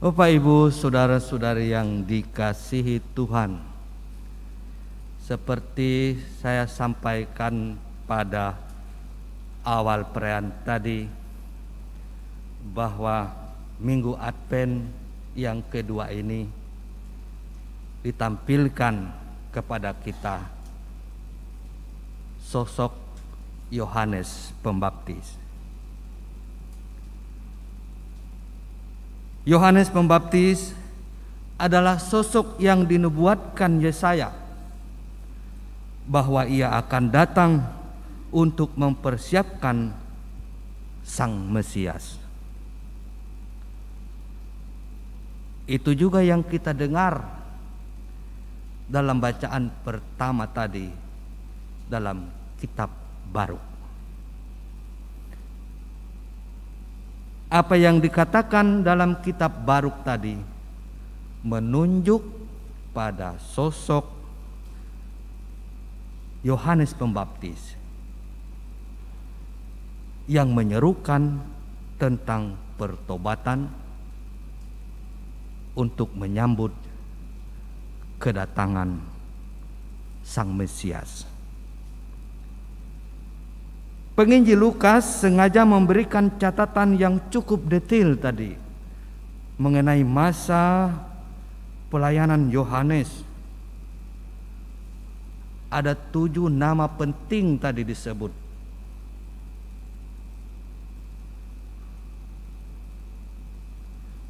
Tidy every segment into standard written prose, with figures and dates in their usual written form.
Bapak Ibu saudara-saudari yang dikasihi Tuhan, seperti saya sampaikan pada awal perayaan tadi, bahwa Minggu Advent yang kedua ini ditampilkan kepada kita sosok Yohanes Pembaptis. Yohanes Pembaptis adalah sosok yang dinubuatkan Yesaya bahwa ia akan datang untuk mempersiapkan Sang Mesias. Itu juga yang kita dengar dalam bacaan pertama tadi dalam kitab Baruk. Apa yang dikatakan dalam kitab Baruk tadi menunjuk pada sosok Yohanes Pembaptis yang menyerukan tentang pertobatan untuk menyambut kedatangan Sang Mesias. Penginjil Lukas sengaja memberikan catatan yang cukup detail tadi mengenai masa pelayanan Yohanes. Ada 7 nama penting tadi disebut.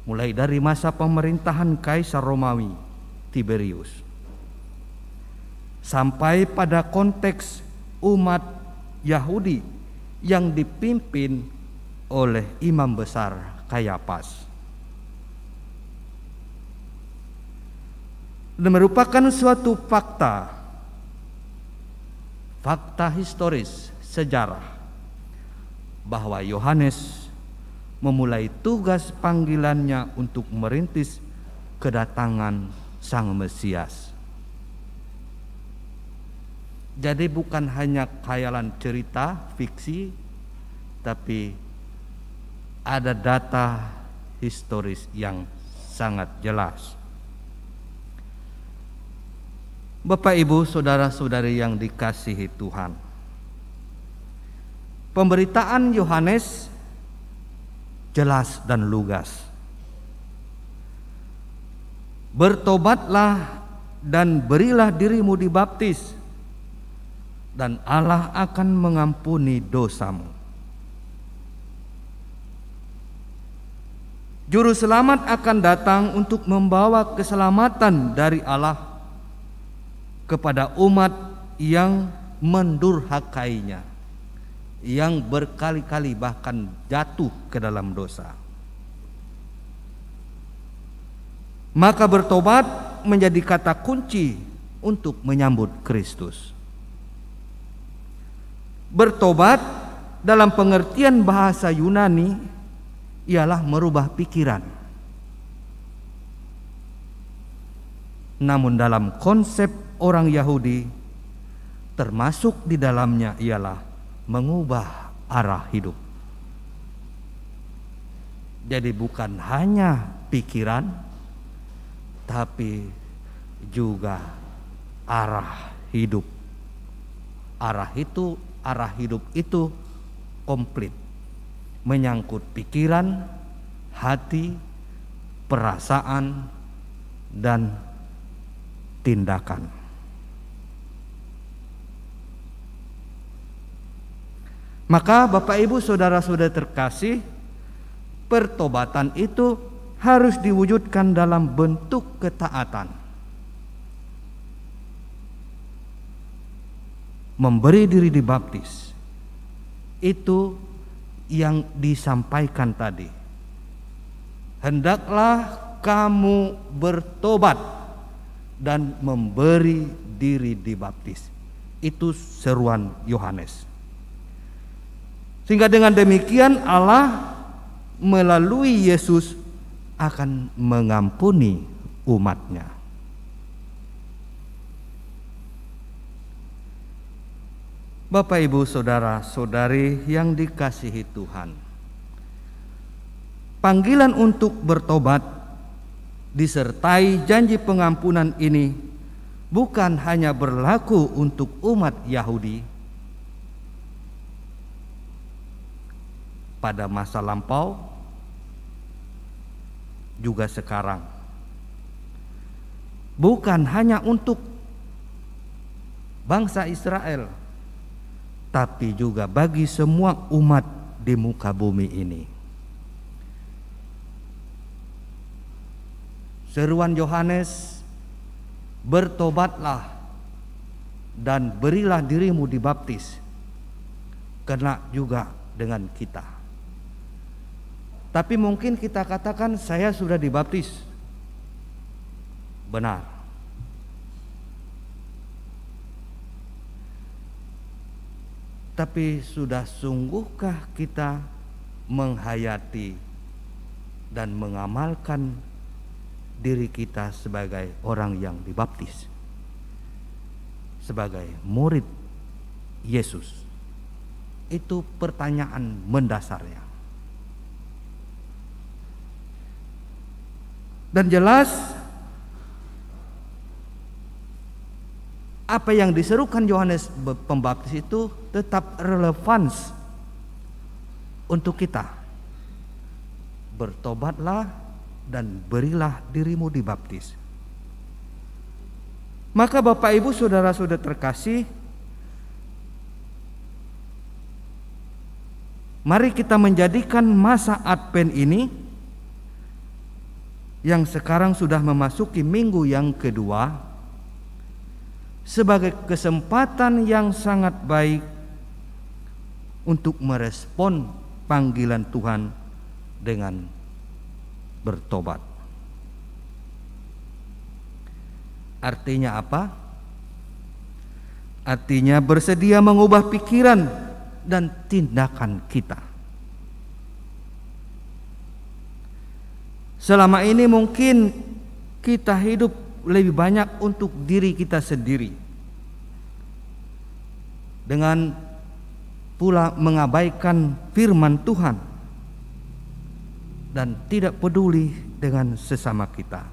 Mulai dari masa pemerintahan Kaisar Romawi Tiberius sampai pada konteks umat Yahudi yang dipimpin oleh imam besar Kayafas. Dan merupakan suatu fakta historis sejarah bahwa Yohanes memulai tugas panggilannya untuk merintis kedatangan Sang Mesias. Jadi bukan hanya khayalan cerita fiksi, tapi ada data historis yang sangat jelas. Bapak Ibu saudara-saudari yang dikasihi Tuhan, pemberitaan Yohanes jelas dan lugas. Bertobatlah dan berilah dirimu dibaptis, dan Allah akan mengampuni dosamu. Juru selamat akan datang untuk membawa keselamatan dari Allah kepada umat yang mendurhakainya, yang berkali-kali bahkan jatuh ke dalam dosa. Maka bertobat menjadi kata kunci untuk menyambut Kristus. Bertobat dalam pengertian bahasa Yunani ialah merubah pikiran. Namun dalam konsep orang Yahudi, termasuk di dalamnya ialah mengubah arah hidup. Jadi bukan hanya pikiran, tapi juga arah hidup. Arah hidup itu komplit, menyangkut pikiran, hati, perasaan, dan tindakan. Maka Bapak Ibu saudara-saudara terkasih, pertobatan itu harus diwujudkan dalam bentuk ketaatan. Memberi diri dibaptis, itu yang disampaikan tadi. Hendaklah kamu bertobat dan memberi diri dibaptis. Itu seruan Yohanes. Sehingga dengan demikian Allah melalui Yesus akan mengampuni umatnya. Bapak Ibu saudara-saudari yang dikasihi Tuhan, panggilan untuk bertobat disertai janji pengampunan ini bukan hanya berlaku untuk umat Yahudi pada masa lampau, juga sekarang. Bukan hanya untuk bangsa Israel, tapi juga bagi semua umat di muka bumi ini. Seruan Yohanes, bertobatlah dan berilah dirimu dibaptis, kena juga dengan kita. Tapi mungkin kita katakan, saya sudah dibaptis. Benar. Tapi sudah sungguhkah kita menghayati dan mengamalkan diri kita sebagai orang yang dibaptis, sebagai murid Yesus? Itu pertanyaan mendasarnya. Dan jelas apa yang diserukan Yohanes Pembaptis itu tetap relevan untuk kita. Bertobatlah dan berilah dirimu dibaptis. Maka Bapak Ibu saudara-saudara terkasih, mari kita menjadikan masa Advent ini yang sekarang sudah memasuki minggu yang kedua sebagai kesempatan yang sangat baik untuk merespon panggilan Tuhan dengan bertobat. Artinya apa? Artinya bersedia mengubah pikiran dan tindakan kita. Selama ini mungkin kita hidup lebih banyak untuk diri kita sendiri, dengan pula mengabaikan firman Tuhan dan tidak peduli dengan sesama kita.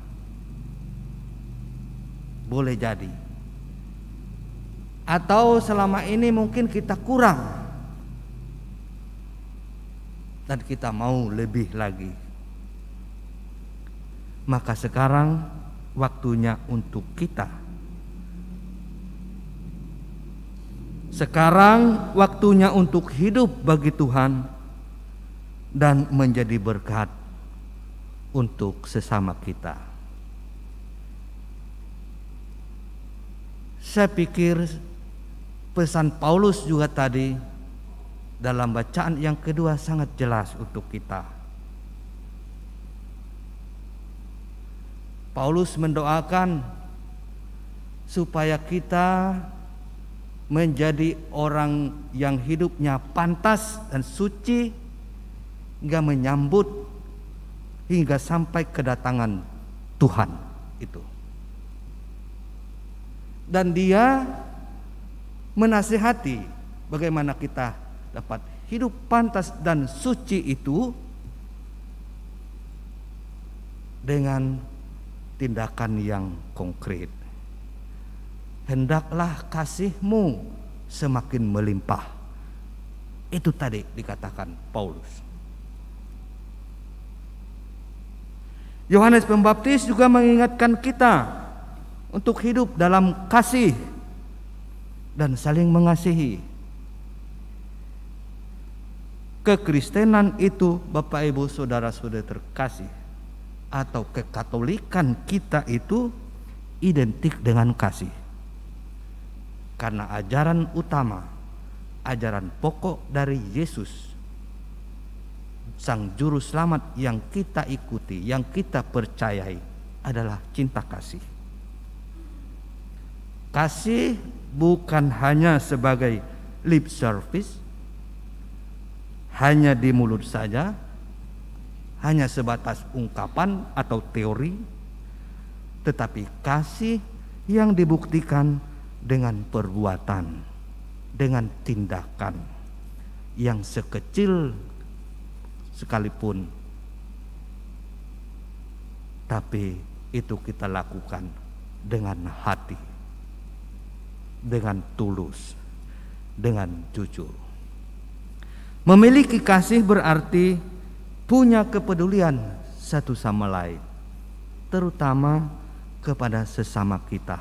Boleh jadi. Atau selama ini mungkin kita kurang dan kita mau lebih lagi. Maka sekarang waktunya untuk kita. Sekarang waktunya untuk hidup bagi Tuhan dan menjadi berkat untuk sesama kita. Saya pikir pesan Paulus juga tadi dalam bacaan yang kedua sangat jelas untuk kita. Paulus mendoakan supaya kita menjadi orang yang hidupnya pantas dan suci hingga menyambut hingga sampai kedatangan Tuhan itu. Dan dia menasihati bagaimana kita dapat hidup pantas dan suci itu dengan tindakan yang konkret. Hendaklah kasihmu semakin melimpah. Itu tadi dikatakan Paulus. Yohanes Pembaptis juga mengingatkan kita untuk hidup dalam kasih dan saling mengasihi. Kekristenan itu, Bapak Ibu saudara-saudara terkasih, atau kekatolikan kita itu identik dengan kasih. Karena ajaran utama, ajaran pokok dari Yesus, Sang Juru Selamat yang kita ikuti, yang kita percayai adalah cinta kasih. Kasih bukan hanya sebagai lip service, hanya di mulut saja, hanya sebatas ungkapan atau teori, tetapi kasih yang dibuktikan dengan perbuatan, dengan tindakan yang sekecil sekalipun tapi itu kita lakukan dengan hati, dengan tulus, dengan jujur. Memiliki kasih berarti punya kepedulian satu sama lain, terutama kepada sesama kita.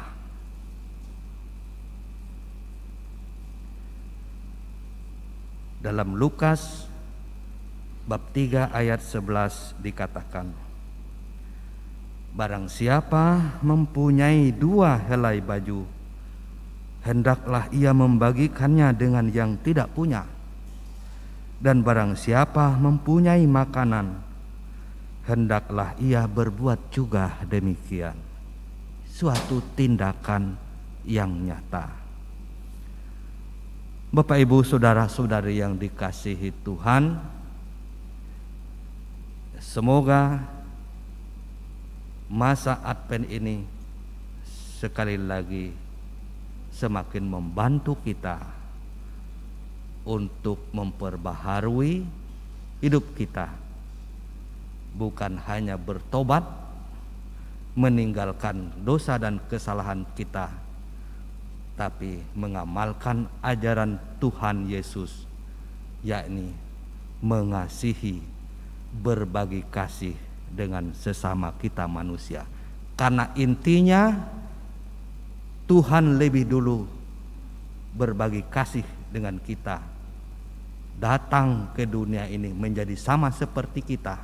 Dalam Lukas bab 3 ayat 11 dikatakan, barang siapa mempunyai 2 helai baju, hendaklah ia membagikannya dengan yang tidak punya. Dan barang siapa mempunyai makanan, hendaklah ia berbuat juga demikian. Suatu tindakan yang nyata. Bapak, Ibu, saudara-saudari yang dikasihi Tuhan, semoga masa Advent ini sekali lagi semakin membantu kita untuk memperbaharui hidup kita, bukan hanya bertobat, meninggalkan dosa dan kesalahan kita, tapi mengamalkan ajaran Tuhan Yesus, yakni mengasihi, berbagi kasih dengan sesama kita manusia. Karena intinya Tuhan lebih dulu berbagi kasih dengan kita, datang ke dunia ini menjadi sama seperti kita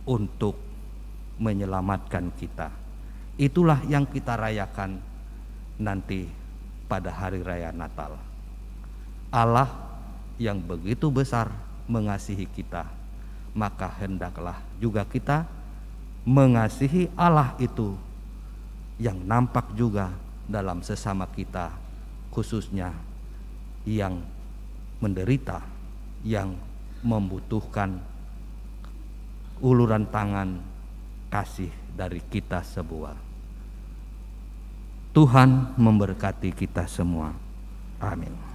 untuk menyelamatkan kita. Itulah yang kita rayakan nanti pada hari raya Natal. Allah yang begitu besar mengasihi kita, maka hendaklah juga kita mengasihi Allah itu yang nampak juga dalam sesama kita, khususnya yang menderita, yang membutuhkan uluran tangan kasih dari kita semua. Tuhan memberkati kita semua. Amin.